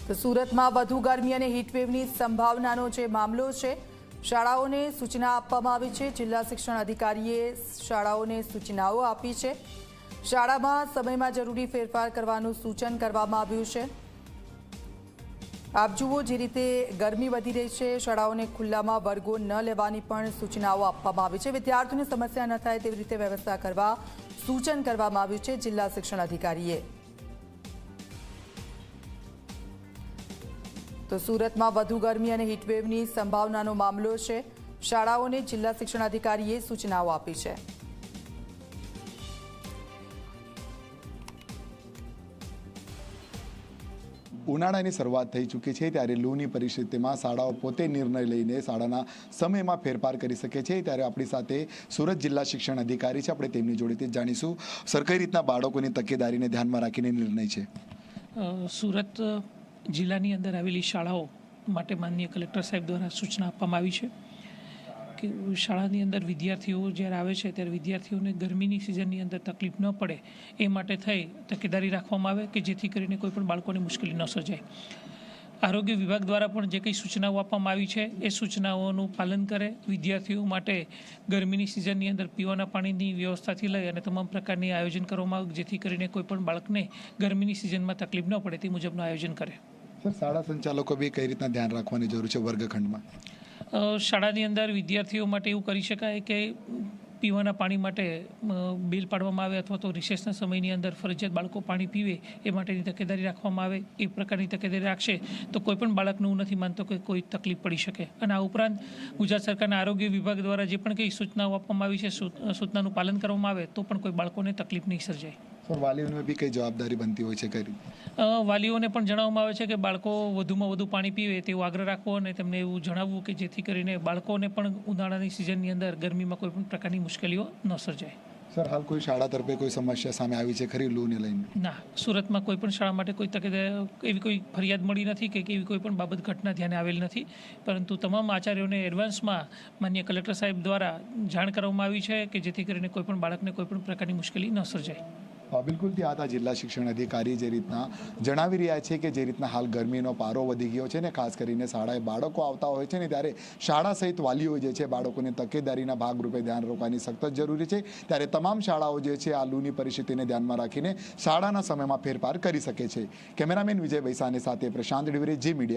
તો સુરતમાં વધુ ગરમી અને હીટવેવની સંભાવનાનો જે મામલો છે, શાળાઓને સૂચના આપવામાં આવી છે। જિલ્લા શિક્ષણ અધિકારીએ શાળાઓને સૂચનાઓ આપી છે। શાળામાં સમયમાં જરૂરી ફેરફાર કરવાનું સૂચન કરવામાં આવ્યું છે। આપ જુઓ, જે રીતે ગરમી વધી રહી છે, શાળાઓને ખુલ્લામાં વર્ગો ન લેવાની પણ સૂચનાઓ આપવામાં આવી છે। વિદ્યાર્થીઓને સમસ્યા ન થાય તેવી રીતે વ્યવસ્થા કરવા સૂચન કરવામાં આવ્યું છે જિલ્લા શિક્ષણ અધિકારીએ। તો સુરતમાં વધુ ગરમી અને હીટવેવની સંભાવનાનો મામલો છે। શાળાઓને જિલ્લા શિક્ષણ અધિકારીએ સૂચનાઓ આપી છે। ઉનાળાની શરૂઆત થઈ ચૂકી છે, ત્યારે લૂની પરિસ્થિતિમાં શાળાઓ પોતે નિર્ણય લઈને શાળાના સમયમાં ફેરફાર કરી શકે છે। ત્યારે આપણી સાથે સુરત જિલ્લા શિક્ષણ અધિકારી છે, આપણે તેમની જોડેથી જાણીશું સર, કઈ રીતના બાળકોની તકેદારીને ધ્યાનમાં રાખીને નિર્ણય છે। સુરત જિલ્લાની અંદર આવેલી શાળાઓ માટે માનનીય કલેક્ટર સાહેબ દ્વારા સૂચના આપવામાં આવી છે કે શાળાની અંદર વિદ્યાર્થીઓ જ્યારે આવે છે ત્યારે વિદ્યાર્થીઓને ગરમીની સિઝનની અંદર તકલીફ ન પડે એ માટે થઈ તકેદારી રાખવામાં આવે કે જેથી કરીને કોઈ પણ બાળકોને મુશ્કેલી ન સર્જાય। આરોગ્ય વિભાગ દ્વારા પણ જે કંઈ સૂચનાઓ આપવામાં આવી છે એ સૂચનાઓનું પાલન કરે। વિદ્યાર્થીઓ માટે ગરમીની સિઝનની અંદર પીવાના પાણીની વ્યવસ્થાથી લઈ અને તમામ પ્રકારની આયોજન કરવામાં આવે જેથી કરીને કોઈ પણ બાળકને ગરમીની સિઝનમાં તકલીફ ન પડે તે મુજબનું આયોજન કરે। સર, શાળા સંચાલકો બી કઈ રીતના ધ્યાન રાખવાની જરૂર છે વર્ગખંડમાં? શાળાની અંદર વિદ્યાર્થીઓ માટે એવું કરી શકાય કે પીવાના પાણી માટે બિલ પાડવામાં આવે અથવા તો રિસેસના સમયની અંદર ફરજિયાત બાળકો પાણી પીવે એ માટેની તકેદારી રાખવામાં આવે। એ પ્રકારની તકેદારી રાખશે તો કોઈ પણ બાળકનું હું નથી માનતો કે કોઈ તકલીફ પડી શકે। અને આ ઉપરાંત ગુજરાત સરકારના આરોગ્ય વિભાગ દ્વારા જે પણ કંઈ સૂચનાઓ આપવામાં આવી છે, સૂચનાનું પાલન કરવામાં આવે તો પણ કોઈ બાળકોને તકલીફ નહીં સર્જાય। સર, વાલીઓને બી કઈ જવાબદારી બનતી હોય છે ખરી? વાલીઓને પણ જણાવવામાં આવે છે કે બાળકો વધુમાં વધુ પાણી પીવે તેવો આગ્રહ રાખવો અને તેમને એવું જણાવવું કે જેથી કરીને બાળકોને પણ ઉનાળાની સિઝનની અંદર ગરમીમાં કોઈ પણ પ્રકારની મુશ્કેલીઓ ન સર્જાય। સર, હાલ કોઈ શાળા તરફે કોઈ સમસ્યા સામે આવી છે ખરી લૂને લઈને? ના, સુરતમાં કોઈ પણ શાળા માટે કોઈ એવી કોઈ ફરિયાદ મળી નથી કે એવી કોઈ પણ બાબત ઘટના ધ્યાને આવેલ નથી, પરંતુ તમામ આચાર્યોને એડવાન્સમાં માનનીય કલેક્ટર સાહેબ દ્વારા જાણ કરવામાં આવી છે કે જેથી કરીને કોઈ પણ બાળકને કોઈ પણ પ્રકારની મુશ્કેલી ન સર્જાય। બિલકુલ, ત્યાં હતા જિલ્લા શિક્ષણ અધિકારી જે રીતના જણાવી રહ્યા છે કે જે રીતના હાલ ગરમીનો પારો વધી ગયો છે ને, ખાસ કરીને શાળાએ બાળકો આવતા હોય છે ને, ત્યારે શાળા સહિત વાલીઓ જે છે બાળકોને તકેદારીના ભાગરૂપે ધ્યાન રાખવાની સખત જરૂરી છે। ત્યારે તમામ શાળાઓ જે છે આ લૂની પરિસ્થિતિને ધ્યાનમાં રાખીને શાળાના સમયમાં ફેરફાર કરી શકે છે। કેમેરામેન વિજય વૈસાની સાથે પ્રશાંત ડિવરે, જી મીડિયા।